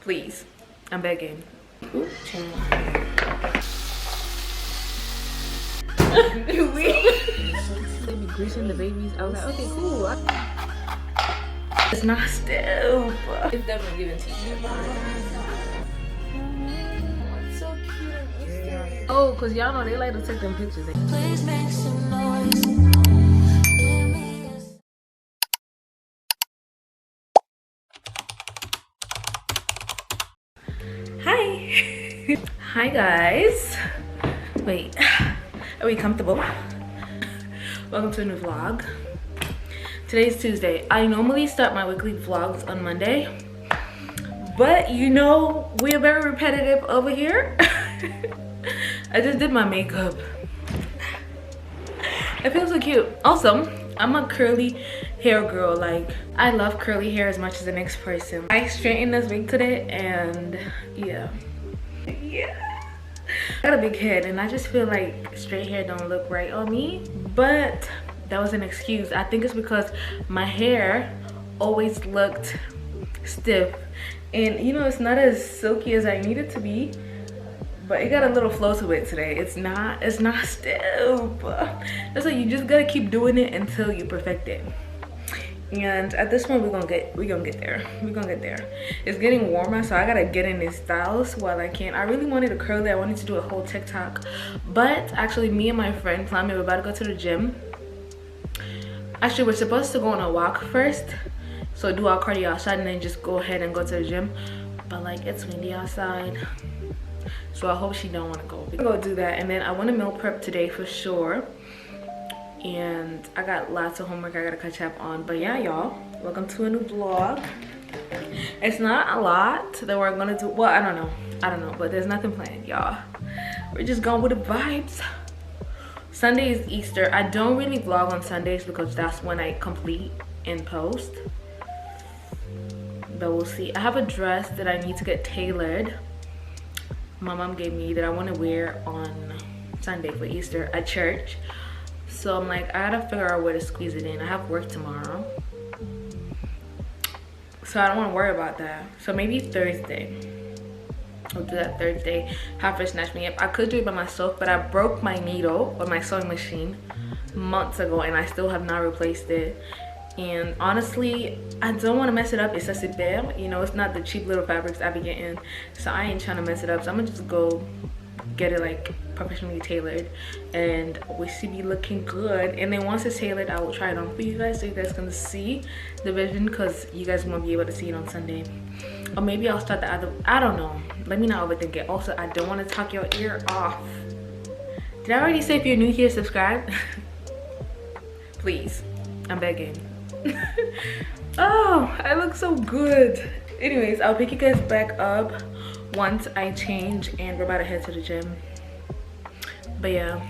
Please, I'm begging. Ooh, they be greasing the babies. I was like, okay, cool. It's not stiff. It's definitely giving teacher. It's so cute. Oh, cause y'all know they like to take them pictures. Please make some noise. Hi. Hi guys. Wait, are we comfortable? Welcome to a new vlog. Today's Tuesday. I normally start my weekly vlogs on Monday, but you know we are very repetitive over here. I just did my makeup. I feel so cute. Also, I'm a curly hair girl. Like, I love curly hair as much as the next person. I straightened this wig today and yeah. I got a big head and I just feel like straight hair don't look right on me, but that was an excuse. I think it's because my hair always looked stiff, and you know, it's not as silky as I need it to be, but it got a little flow to it today. It's not stiff. That's why you just gotta keep doing it until you perfect it. And at this point, we're gonna get there. It's getting warmer, so I gotta get in these styles while I can. I really wanted to curl it. I wanted to do a whole TikTok, but actually, me and my friend planned we're about to go to the gym. Actually, we're supposed to go on a walk first, so do our cardio outside and then just go ahead and go to the gym. But like, it's windy outside, so I hope she don't want to go. We're gonna go do that, and then I want to meal prep today for sure. And I got lots of homework I gotta catch up on. But yeah, y'all, welcome to a new vlog. It's not a lot that we're gonna do. Well, I don't know, but there's nothing planned, y'all. We're just going with the vibes. Sunday is Easter. I don't really vlog on Sundays because that's when I complete and post, but we'll see. I have a dress that I need to get tailored. My mom gave me that I want to wear on Sunday for Easter at church. So I'm like, I gotta figure out where to squeeze it in. I have work tomorrow, so I don't want to worry about that. So maybe Thursday. I'll do that Thursday. Have her snatch me up. I could do it by myself, but I broke my needle on my sewing machine months ago and I still have not replaced it. And honestly, I don't want to mess it up. It's a bad, you know, it's not the cheap little fabrics I be getting, so I ain't trying to mess it up. So I'm gonna just go get it like professionally tailored and we should be looking good. And then once it's tailored, I will try it on for you guys so you guys can see the vision, because you guys won't be able to see it on Sunday. Or maybe I'll start the other, I don't know. Let me not overthink it. Also, I don't want to talk your ear off. Did I already say if you're new here, subscribe? Please, I'm begging. Oh, I look so good. Anyways, I'll pick you guys back up once I change and we're about to head to the gym. But yeah.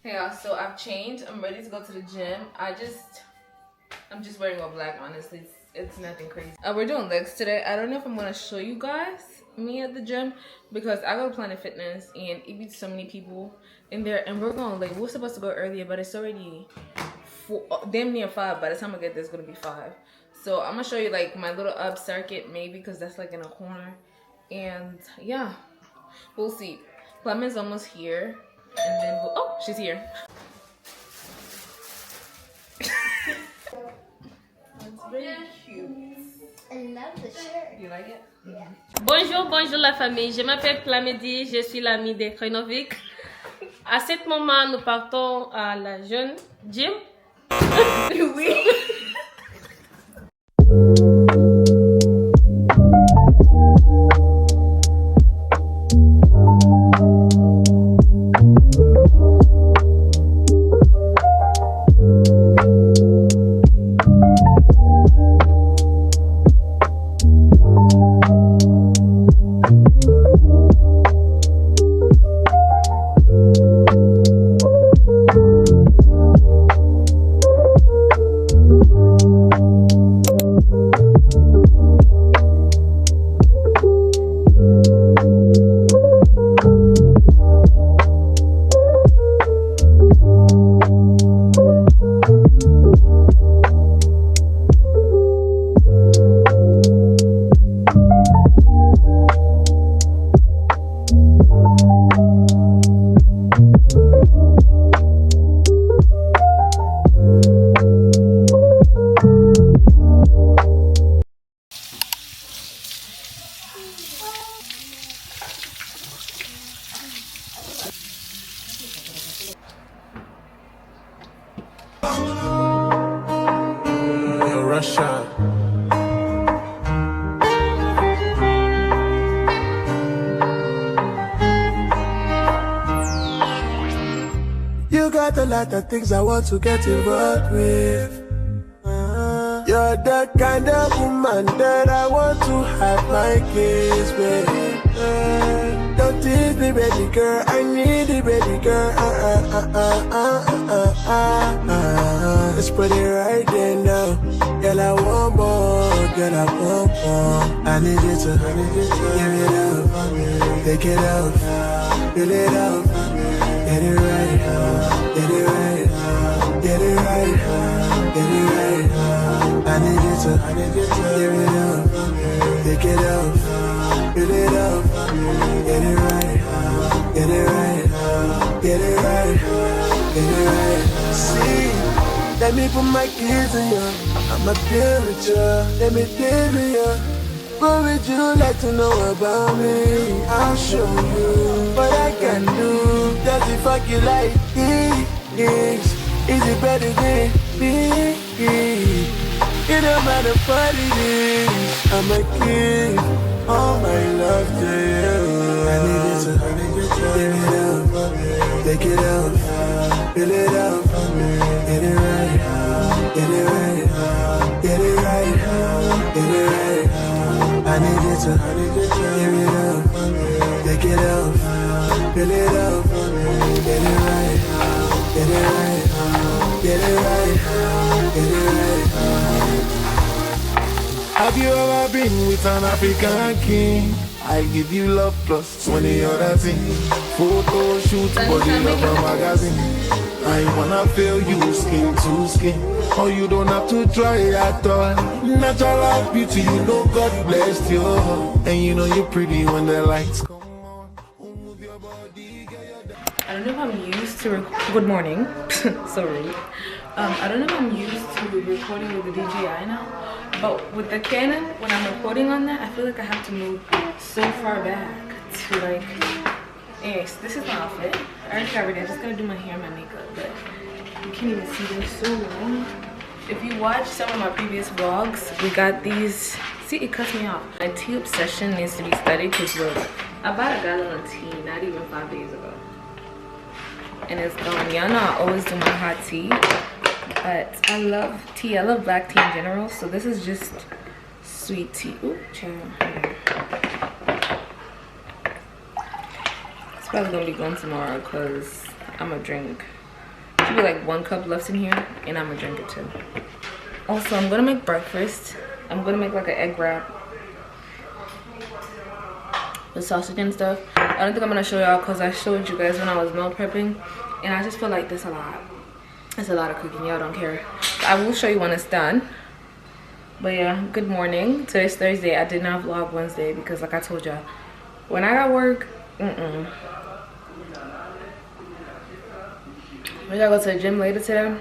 Hey y'all, so I've changed. I'm ready to go to the gym. I'm just wearing all black, honestly. It's nothing crazy. We're doing legs today. I don't know if I'm gonna show you guys me at the gym because I go to Planet Fitness and it be so many people in there, and we're going late. We're supposed to go earlier, but it's already damn near 5. By the time I get there, it's gonna be 5. So I'm gonna show you like my little up circuit maybe, because that's like in a corner. And yeah, we'll see. Clement's almost here, and then oh, she's here. It's very cute. I love the shirt. You like it? Yeah. Bonjour la famille, je m'appelle Clamedy, je suis l'amie de Chronovic. À ce moment, nous partons à la jeune gym. Oui. Russia. You got a lot of things I want to get involved with. You're the kind of woman that I want to have my kids with. Don't tease me, baby girl. I need it, baby girl. Let's put it right there now. Girl, I want more. Girl, I want more. I need you to give it up. Take it up. Fill it up. Get it right. Get it right. Get it right. Get it right. I need you to give it up. Take it up. Fill it up. Get it right. Get it right. Get it right. Get it right. See, let me put my kids in you. I'm a picture. Let me live in you. What would you like to know about me? I'll show you what I can do. Does it fuck you like this? Is it better than me? It don't matter what it is. I'ma give all my love to you. I need you to give it up. Take it up. Fill it up. Get it right. Get it right. Get it right. Get it right. I need you to give it up. Take it up. Fill it up. Get it right. Get it right. Get it right. Get it right. Have you ever been with an African king? I give you love plus 20 other things. Photo shoot, body of a magazine. I wanna feel you skin to skin. Oh, you don't have to try at all. Natural beauty, you know God blessed you. And you know you're pretty when the lights come on. Move your body, get your... I don't know if I'm used to good morning. So rude. I don't know if I'm used to recording with the DJI now, but with the Canon, when I'm recording on that, I feel like I have to move so far back to like. Anyways, this is my outfit. I already covered it. I'm just gonna do my hair and my makeup, but you can't even see them so long. If you watch some of my previous vlogs, we got these. See, it cuts me off. My tea obsession needs to be studied because look, I bought a gallon of tea not even 5 days ago. And it's gone. Y'all know I always do my hot tea, but I love tea. I love black tea in general, so this is just sweet tea. Ooh, child. It's probably gonna be gone tomorrow because I'm gonna drink. Should be like 1 cup left in here, and I'm gonna drink it too. Also, I'm gonna make breakfast. I'm gonna make like an egg wrap with sausage and stuff. I don't think I'm gonna show y'all because I showed you guys when I was meal prepping, and I just feel like that's a lot. It's a lot of cooking. Y'all don't care. I will show you when it's done. But yeah, good morning. Today's Thursday. I did not vlog Wednesday because, like I told y'all, when I got work, we gotta go to the gym later today,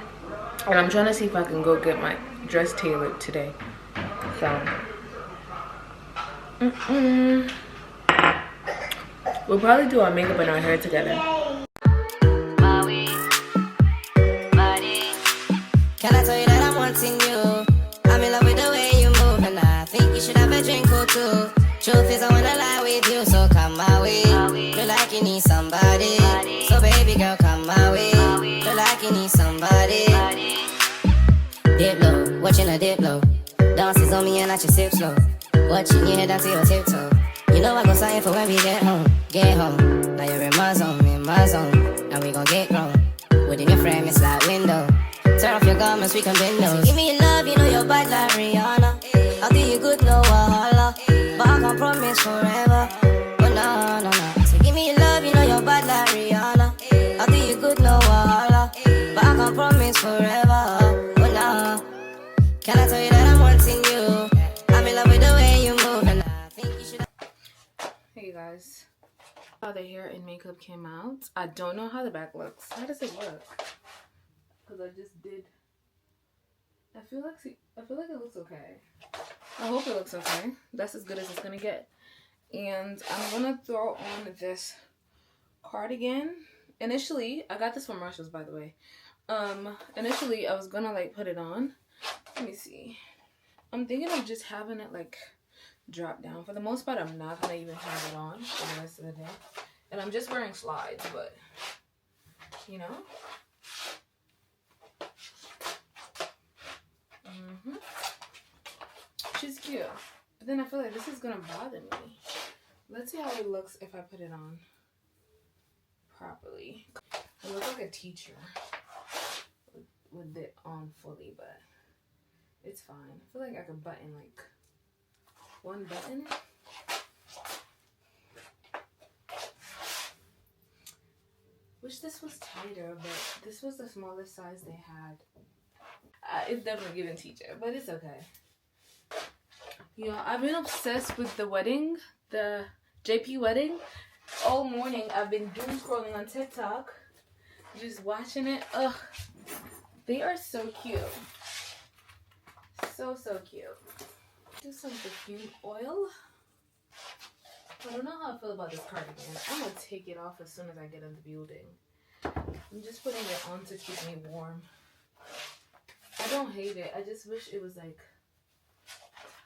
and I'm trying to see if I can go get my dress tailored today. So we'll probably do our makeup and our hair together. Can I tell you that I'm wanting you? I'm in love with the way you move, and I think you should have a drink or two. Truth is, I wanna lie with you, so come my way. Feel like you need somebody, so baby girl, come my way. Feel like you need somebody. Dip low, watching a dip low. Dances on me and I just sip slow. Watching you head down to your tiptoe. You know I go sign for when we get home. Get home, now you're in my zone, and we gon' get grown. Within your frame, it's like window. Turn off your garments, we can bend those. Give me your love, you know you're bad like Rihanna. I'll do you good, no wahala. But I can't promise forever. But no. So give me your love, you know you're bad like Rihanna. I'll do you good, no wahala. But I can't promise forever. But no. Can I tell you that I'm wanting you? I'm in love with the way you move, and I think you should. Hey guys, how the hair and makeup came out. I don't know how the back looks. How does it look? Because I just did. I feel like it looks okay. I hope it looks okay. That's as good as it's gonna get. And I'm gonna throw on this cardigan. Initially, I got this from Marshalls, by the way. Initially I was gonna like put it on. Let me see. I'm thinking of just having it like drop down. For the most part, I'm not gonna even have it on for the rest of the day. And I'm just wearing slides, but you know. She's cute. But then I feel like this is gonna bother me. Let's see how it looks if I put it on properly. I look like a teacher with it on fully, but it's fine. I feel like I could button like one button. Wish this was tighter, but this was the smallest size they had. It's definitely giving teacher, but it's okay. Yeah, I've been obsessed with the wedding, the JP wedding. All morning I've been doom scrolling on TikTok, just watching it. Ugh, they are so cute. So cute. Do some perfume oil. I don't know how I feel about this cardigan. I'm gonna take it off as soon as I get in the building. I'm just putting it on to keep me warm. I don't hate it. I just wish it was like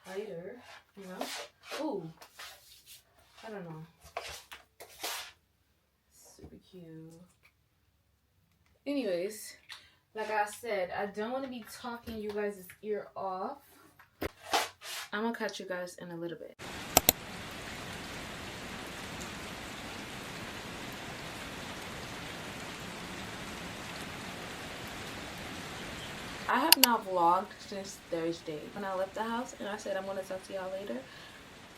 tighter, you know? Ooh. I don't know. Super cute. Anyways, like I said, I don't want to be talking you guys' ear off. I'm gonna catch you guys in a little bit. I have not vlogged since Thursday when I left the house and I said I'm going to talk to y'all later.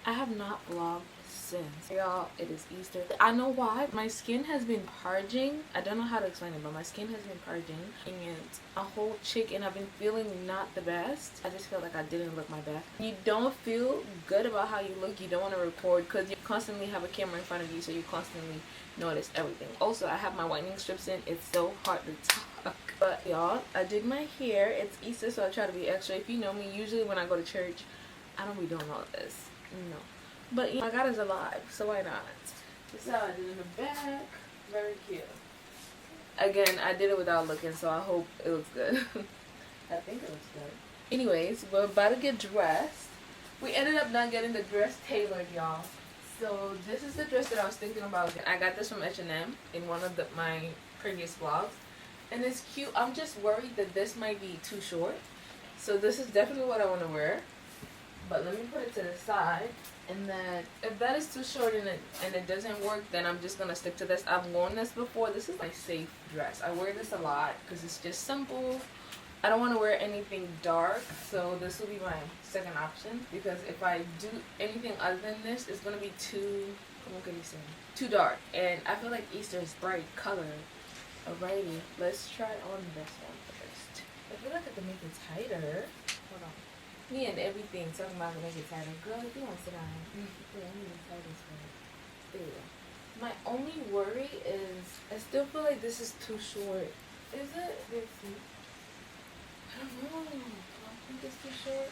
I have not vlogged since. Y'all, it is Easter. I know why. My skin has been purging. I don't know how to explain it, but my skin has been purging and a whole chick, and I've been feeling not the best. I just feel like I didn't look my best. You don't feel good about how you look. You don't want to record because you constantly have a camera in front of you, so you constantly notice everything. Also, I have my whitening strips in. It's so hard to talk. But y'all, I did my hair. It's Easter, so I try to be extra. If you know me, usually when I go to church, I don't be doing all this. No. But you know, my God is alive, so why not? This is how I did in the back. Very cute. Again, I did it without looking, so I hope it looks good. I think it looks good. Anyways, we're about to get dressed. We ended up not getting the dress tailored, y'all. So this is the dress that I was thinking about. I got this from H&M in one of my previous vlogs. And it's cute. I'm just worried that this might be too short. So this is definitely what I want to wear. But let me put it to the side. And then if that is too short and it doesn't work, then I'm just going to stick to this. I've worn this before. This is my safe dress. I wear this a lot because it's just simple. I don't want to wear anything dark. So this will be my second option. Because if I do anything other than this, it's going to be too dark. And I feel like Easter is bright color. Alrighty, let's try on this one first. I feel like I can make it tighter. Hold on. Me and everything talking about to make it tighter. Girl, if you want to sit down, I'm going to tie this one. There you go. My only worry is I still feel like this is too short. Is it? Let's see. I don't know. I think it's too short.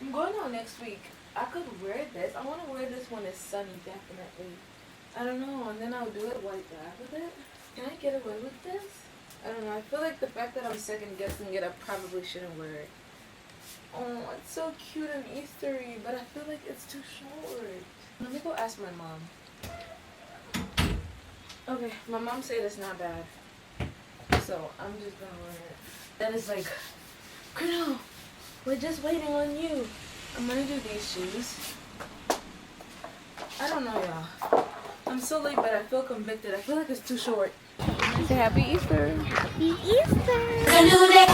I'm going out next week. I could wear this. I want to wear this when it's sunny, definitely. I don't know. And then I'll do it white back with it. Can I get away with this? I don't know. I feel like the fact that I'm second guessing it, I probably shouldn't wear it. Oh, it's so cute and Eastery, but I feel like it's too short. Let me go ask my mom. Okay, my mom said it's not bad. So I'm just gonna wear it. That is like, Cheri, we're just waiting on you. I'm gonna do these shoes. I don't know, y'all. I'm so late, but I feel convicted. I feel like it's too short. Say happy Easter. Happy Easter. A new day.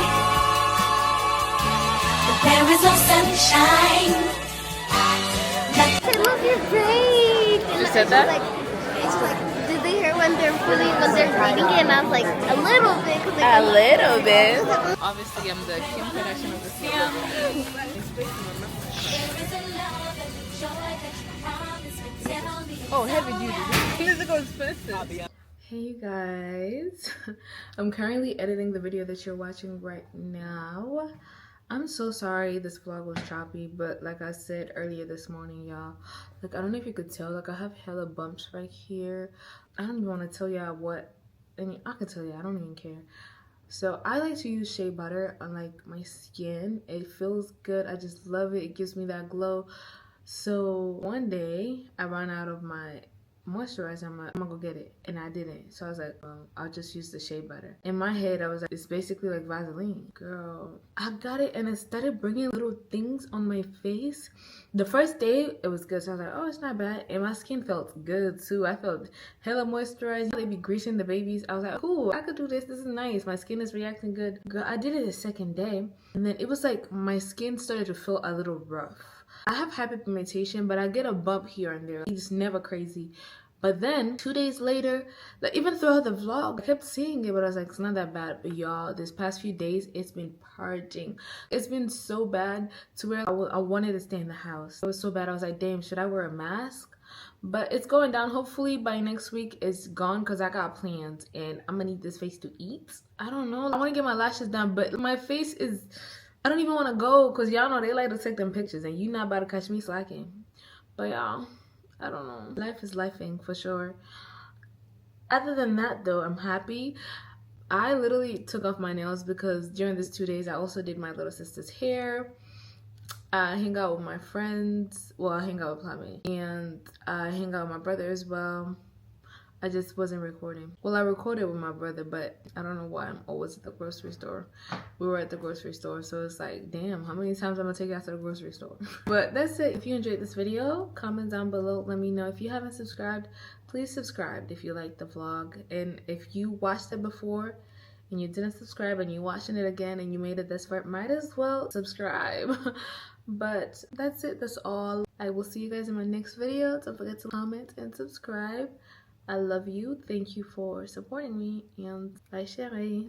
There is no sunshine. I love your braid. You said that? It's like, did they hear when they're reading it? And I was like, a little bit. A little bit. Obviously, I'm the Kim Kardashian of the family. Oh, heavy duty. Physical expensive. Hey you guys. I'm currently editing the video that you're watching right now. I'm so sorry this vlog was choppy, but like I said earlier this morning, y'all, like I don't know if you could tell, like I have hella bumps right here. I don't even want to tell y'all what, and I can tell you, I don't even care. So I like to use shea butter on like my skin. It feels good. I just love it. It gives me that glow. So one day I ran out of my moisturizer. I'm gonna go get it, and I didn't. So I was like, I'll just use the shea butter. In my head I was like, it's basically like Vaseline. Girl, I got it and it started bringing little things on my face. The first day it was good, so I was like, oh, it's not bad, and my skin felt good too. I felt hella moisturized. They be greasing the babies. I was like, cool, I could do this. This is nice. My skin is reacting good. Girl, I did it the second day, and then it was like my skin started to feel a little rough. I have hyperpigmentation, but I get a bump here and there. It's never crazy. But then 2 days later, like even throughout the vlog, I kept seeing it, but I was like, it's not that bad. But y'all, this past few days, it's been purging. It's been so bad to where I wanted to stay in the house. It was so bad. I was like, damn, should I wear a mask? But it's going down. Hopefully by next week it's gone, because I got plans and I'm gonna need this face to eat. I don't know. I want to get my lashes done, but my face is, I don't even want to go, because y'all know they like to take them pictures and you not about to catch me slacking. But y'all, I don't know. Life is lifing for sure. Other than that though, I'm happy. I literally took off my nails because during these 2 days I also did my little sister's hair. I hang out with my friends. Well, I hang out with Plame, and I hang out with my brother as well. I just wasn't recording. Well, I recorded with my brother, but I don't know why I'm always at the grocery store. We were at the grocery store, so it's like, damn, how many times I'm gonna take you out to the grocery store? But that's it. If you enjoyed this video, comment down below. Let me know. If you haven't subscribed, please subscribe if you like the vlog. And if you watched it before and you didn't subscribe and you're watching it again and you made it this far, might as well subscribe. But that's it. That's all. I will see you guys in my next video. Don't forget to comment and subscribe. I love you. Thank you for supporting me, and bye, Cheri.